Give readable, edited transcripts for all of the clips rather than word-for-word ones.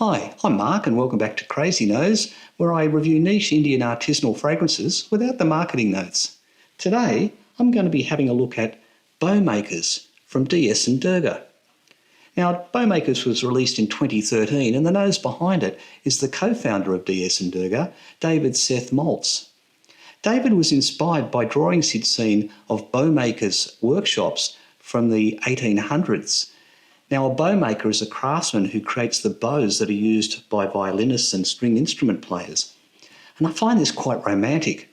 Hi, I'm Mark and welcome back to Crazy Nose, where I review niche Indian artisanal fragrances without the marketing notes. Today, I'm going to be having a look at Bowmakers from DS and Durga. Now, Bowmakers was released in 2013 and the nose behind it is the co-founder of DS and Durga, David Seth Maltz. David was inspired by drawings he'd seen of bowmakers' workshops from the 1800s. Now, a bowmaker is a craftsman who creates the bows that are used by violinists and string instrument players. And I find this quite romantic.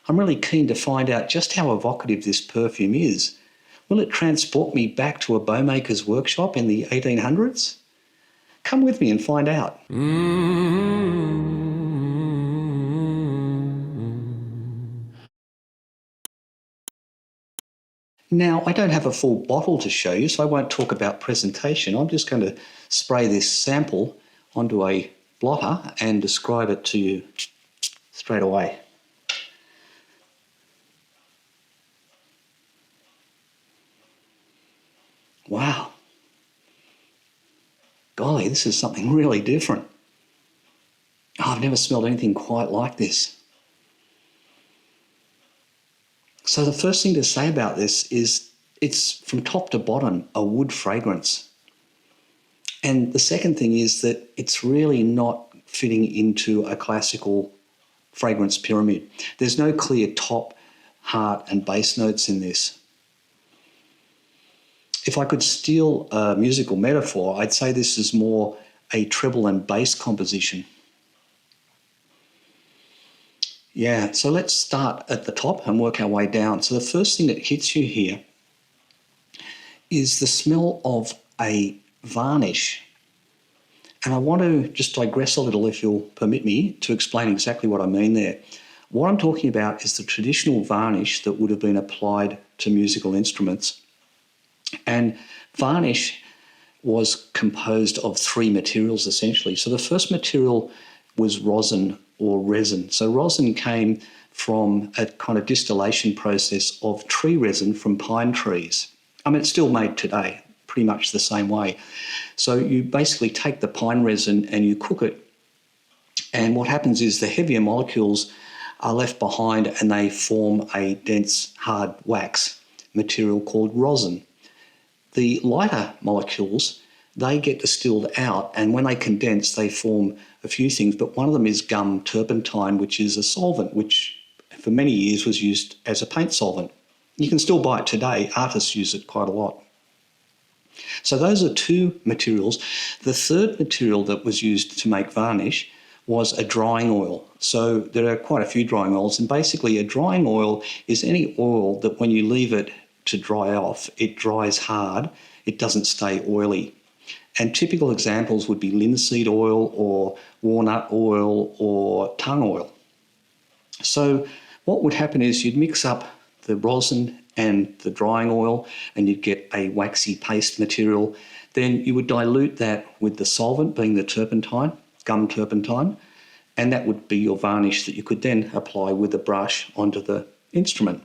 I'm really keen to find out just how evocative this perfume is. Will it transport me back to a bowmaker's workshop in the 1800s? Come with me and find out. Now, I don't have a full bottle to show you, so I won't talk about presentation. I'm just going to spray this sample onto a blotter and describe it to you straight away. Wow. Golly, this is something really different. Oh, I've never smelled anything quite like this. So the first thing to say about this is it's from top to bottom a wood fragrance. And the second thing is that it's really not fitting into a classical fragrance pyramid. There's no clear top, heart and base notes in this. If I could steal a musical metaphor, I'd say this is more a treble and bass composition. Yeah, so let's start at the top and work our way down. So the first thing that hits you here is the smell of a varnish. And I want to just digress a little, if you'll permit me, to explain exactly what I mean there. What I'm talking about is the traditional varnish that would have been applied to musical instruments. And varnish was composed of three materials essentially. So the first material was rosin or resin. So rosin came from a kind of distillation process of tree resin from pine trees. I mean, it's still made today, pretty much the same way. So you basically take the pine resin and you cook it. And what happens is the heavier molecules are left behind and they form a dense, hard wax material called rosin. The lighter molecules, they get distilled out, and when they condense, they form a few things, but one of them is gum turpentine, which is a solvent, which for many years was used as a paint solvent. You can still buy it today. Artists use it quite a lot. So those are two materials. The third material that was used to make varnish was a drying oil. So there are quite a few drying oils, and basically a drying oil is any oil that when you leave it to dry off, it dries hard, it doesn't stay oily. And typical examples would be linseed oil or walnut oil or tung oil. So what would happen is you'd mix up the rosin and the drying oil and you'd get a waxy paste material. Then you would dilute that with the solvent, being the turpentine, gum turpentine, and that would be your varnish that you could then apply with a brush onto the instrument.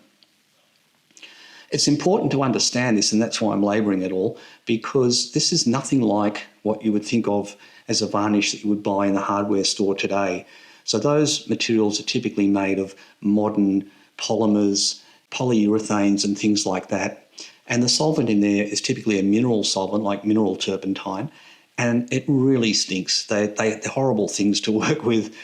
It's important to understand this, and that's why I'm labouring it all, because this is nothing like what you would think of as a varnish that you would buy in the hardware store today. So those materials are typically made of modern polymers, polyurethanes and things like that. And the solvent in there is typically a mineral solvent like mineral turpentine, and it really stinks. They're horrible things to work with,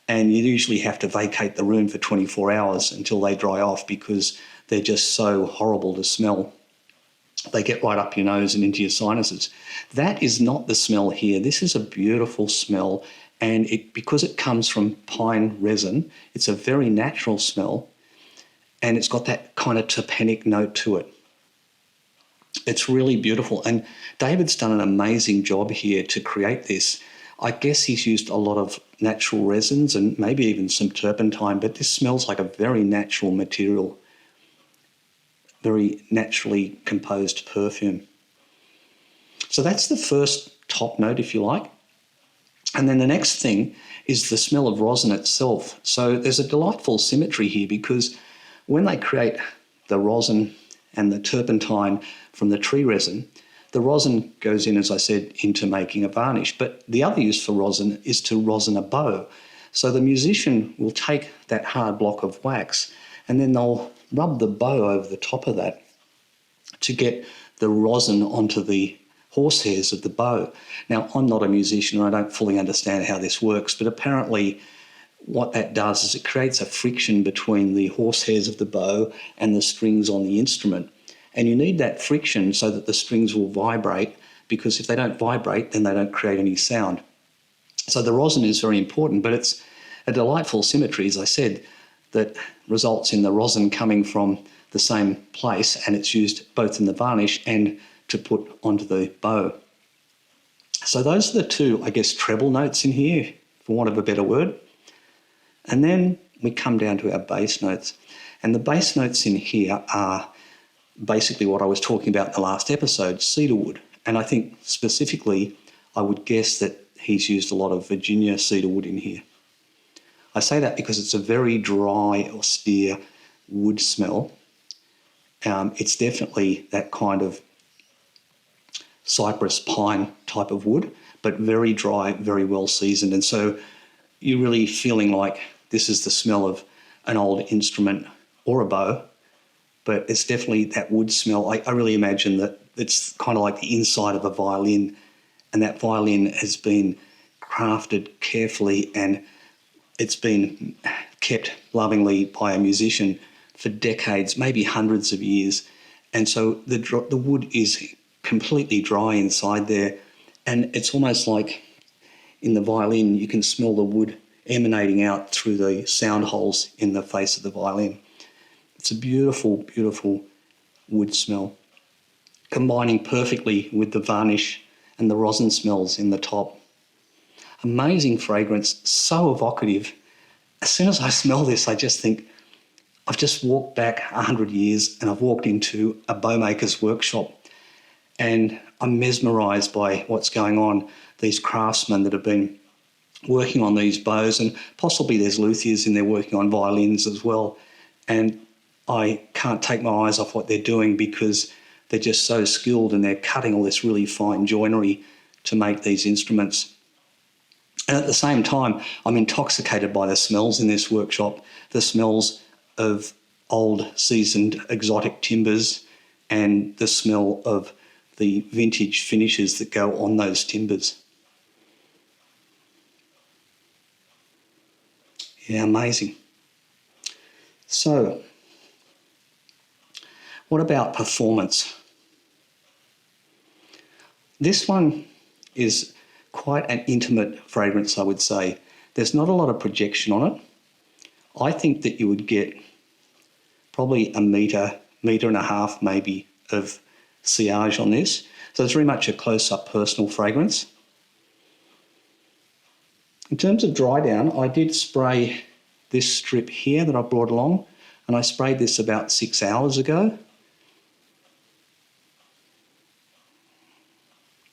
and you usually have to vacate the room for 24 hours until they dry off because they're just so horrible to smell. They get right up your nose and into your sinuses. That is not the smell here. This is a beautiful smell, and because it comes from pine resin, it's a very natural smell, and it's got that kind of terpenic note to it. It's really beautiful, and David's done an amazing job here to create this. I guess he's used a lot of natural resins and maybe even some turpentine, but this smells like a very natural material. Very naturally composed perfume. So that's the first top note, if you like. And then the next thing is the smell of rosin itself. So there's a delightful symmetry here because when they create the rosin and the turpentine from the tree resin, The rosin goes in, as I said, into making a varnish. But the other use for rosin is to rosin a bow. So the musician will take that hard block of wax and then they'll rub the bow over the top of that to get the rosin onto the horsehairs of the bow. Now, I'm not a musician and I don't fully understand how this works, but apparently what that does is it creates a friction between the horsehairs of the bow and the strings on the instrument. And you need that friction so that the strings will vibrate, because if they don't vibrate, then they don't create any sound. So the rosin is very important, but it's a delightful symmetry, as I said, that results in the rosin coming from the same place, and it's used both in the varnish and to put onto the bow. So those are the two, I guess, treble notes in here, for want of a better word. And then we come down to our bass notes. And the bass notes in here are basically what I was talking about in the last episode, cedarwood. And I think specifically, I would guess that he's used a lot of Virginia cedarwood in here. I say that because it's a very dry, austere wood smell. It's definitely that kind of cypress pine type of wood, but very dry, very well seasoned. And so you're really feeling like this is the smell of an old instrument or a bow, but it's definitely that wood smell. I really imagine that it's kind of like the inside of a violin, and that violin has been crafted carefully and it's been kept lovingly by a musician for decades, maybe hundreds of years. And so the wood is completely dry inside there, and it's almost like in the violin you can smell the wood emanating out through the sound holes in the face of the violin. It's a beautiful, beautiful wood smell, combining perfectly with the varnish and the rosin smells in the top. Amazing fragrance, so evocative. As soon as I smell this, I just think, I've just walked back 100 years and I've walked into a bowmaker's workshop, and I'm mesmerised by what's going on. These craftsmen that have been working on these bows, and possibly there's luthiers in there working on violins as well. And I can't take my eyes off what they're doing because they're just so skilled, and they're cutting all this really fine joinery to make these instruments. And at the same time, I'm intoxicated by the smells in this workshop, the smells of old seasoned exotic timbers and the smell of the vintage finishes that go on those timbers. Yeah, amazing. So, what about performance? This one is quite an intimate fragrance, I would say. There's not a lot of projection on it. I think that you would get probably a metre and a half maybe of sillage on this. So it's very much a close-up personal fragrance. In terms of dry down, I did spray this strip here that I brought along, and I sprayed this about 6 hours ago.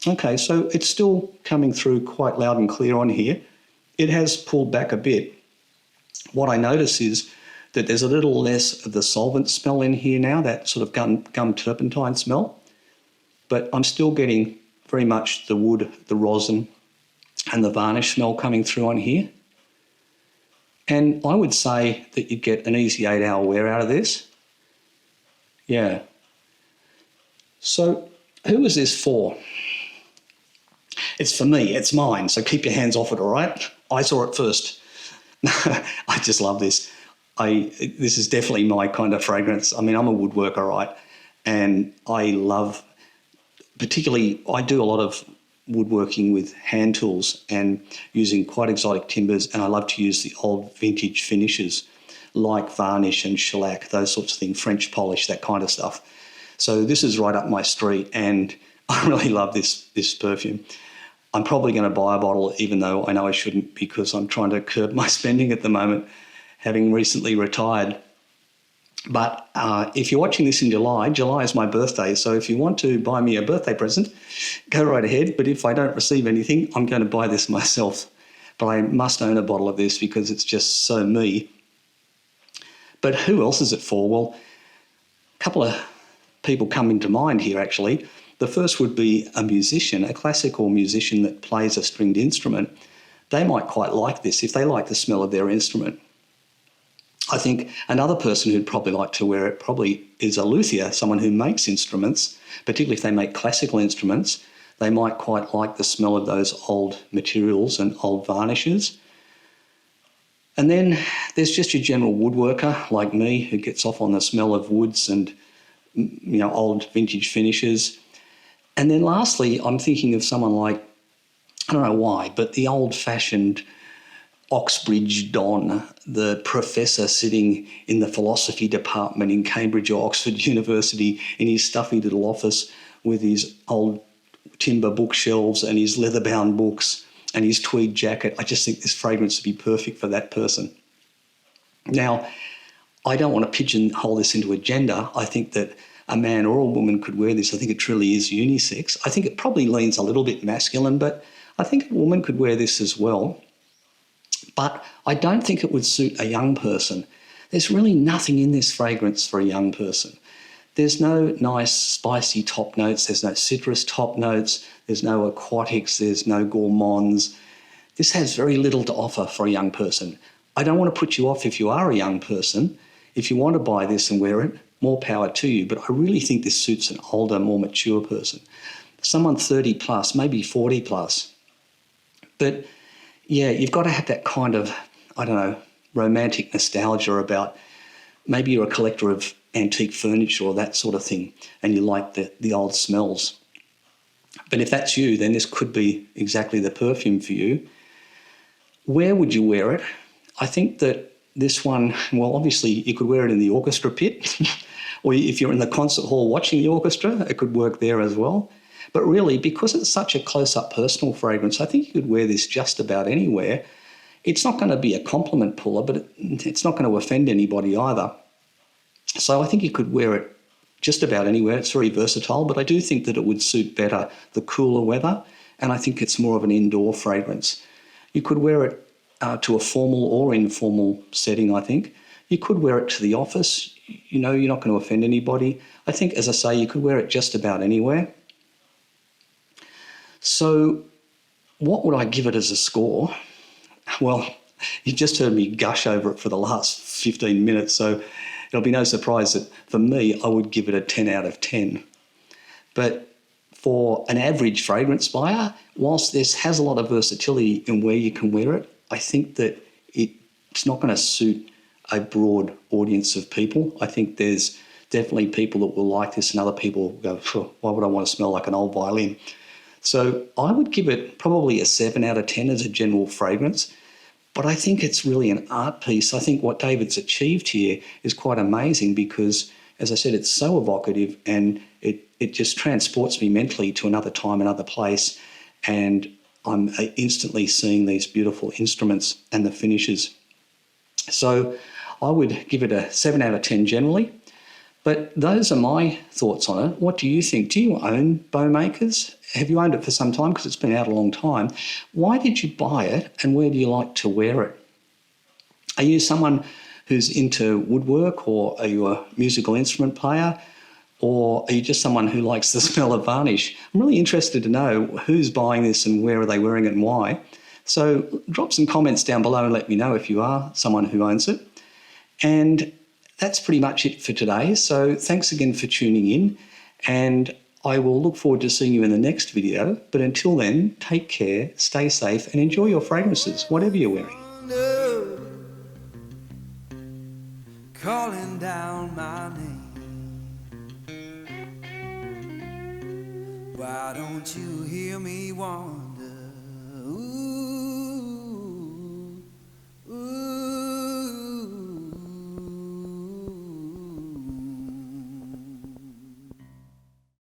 Okay, so it's still coming through quite loud and clear on here. It has pulled back a bit. What I notice is that there's a little less of the solvent smell in here now, that sort of gum turpentine smell. But I'm still getting very much the wood, the rosin, and the varnish smell coming through on here. And I would say that you'd get an easy 8-hour wear out of this. Yeah. So who is this for? It's for me, it's mine, so keep your hands off it, all right? I saw it first. I just love this. This is definitely my kind of fragrance. I mean, I'm a woodworker, right? And I love, particularly, I do a lot of woodworking with hand tools and using quite exotic timbers, and I love to use the old vintage finishes like varnish and shellac, those sorts of things, French polish, that kind of stuff. So this is right up my street, and I really love this perfume. I'm probably going to buy a bottle, even though I know I shouldn't, because I'm trying to curb my spending at the moment, having recently retired. But if you're watching this in July is my birthday, so if you want to buy me a birthday present, go right ahead. But if I don't receive anything, I'm going to buy this myself. But I must own a bottle of this because it's just so me. But who else is it for? Well, a couple of people come into mind here, actually. The first would be a musician, a classical musician that plays a stringed instrument. They might quite like this if they like the smell of their instrument. I think another person who'd probably like to wear it probably is a luthier, someone who makes instruments, particularly if they make classical instruments. They might quite like the smell of those old materials and old varnishes. And then there's just your general woodworker like me who gets off on the smell of woods and old vintage finishes. And then lastly, I'm thinking of someone like, I don't know why, but the old-fashioned Oxbridge Don, the professor sitting in the philosophy department in Cambridge or Oxford University in his stuffy little office with his old timber bookshelves and his leather-bound books and his tweed jacket. I just think this fragrance would be perfect for that person. Now, I don't want to pigeonhole this into a gender. I think that a man or a woman could wear this. I think it truly is unisex. I think it probably leans a little bit masculine, but I think a woman could wear this as well. But I don't think it would suit a young person. There's really nothing in this fragrance for a young person. There's no nice spicy top notes. There's no citrus top notes. There's no aquatics. There's no gourmands. This has very little to offer for a young person. I don't want to put you off if you are a young person. If you want to buy this and wear it, more power to you. But I really think this suits an older, more mature person. Someone 30 plus, maybe 40 plus. But yeah, you've got to have that kind of, romantic nostalgia about, maybe you're a collector of antique furniture or that sort of thing, and you like the old smells. But if that's you, then this could be exactly the perfume for you. Where would you wear it? I think that this one, well, obviously you could wear it in the orchestra pit, or if you're in the concert hall watching the orchestra, it could work there as well. But really, because it's such a close-up personal fragrance, I think you could wear this just about anywhere. It's not going to be a compliment puller, but it's not going to offend anybody either. So I think you could wear it just about anywhere. It's very versatile, but I do think that it would suit better the cooler weather, and I think it's more of an indoor fragrance. You could wear it to a formal or informal setting, I think. You could wear it to the office. You're not going to offend anybody. I think, as I say, you could wear it just about anywhere. So what would I give it as a score? Well, you've just heard me gush over it for the last 15 minutes, so it'll be no surprise that for me, I would give it a 10 out of 10. But for an average fragrance buyer, whilst this has a lot of versatility in where you can wear it, I think that it's not going to suit a broad audience of people. I think there's definitely people that will like this and other people will go, why would I want to smell like an old violin? So I would give it probably a 7 out of 10 as a general fragrance, but I think it's really an art piece. I think what David's achieved here is quite amazing because, as I said, it's so evocative and it just transports me mentally to another time, another place, and I'm instantly seeing these beautiful instruments and the finishes. So I would give it a 7 out of 10 generally. But those are my thoughts on it. What do you think? Do you own Bowmakers? Have you owned it for some time? Because it's been out a long time. Why did you buy it and where do you like to wear it? Are you someone who's into woodwork, or are you a musical instrument player, or are you just someone who likes the smell of varnish? I'm really interested to know who's buying this and where are they wearing it and why. So drop some comments down below and let me know if you are someone who owns it. And that's pretty much it for today. So thanks again for tuning in, and I will look forward to seeing you in the next video. But until then, take care, stay safe, and enjoy your fragrances, whatever you're wearing. Calling down my name. Why don't you hear me wonder? Ooh.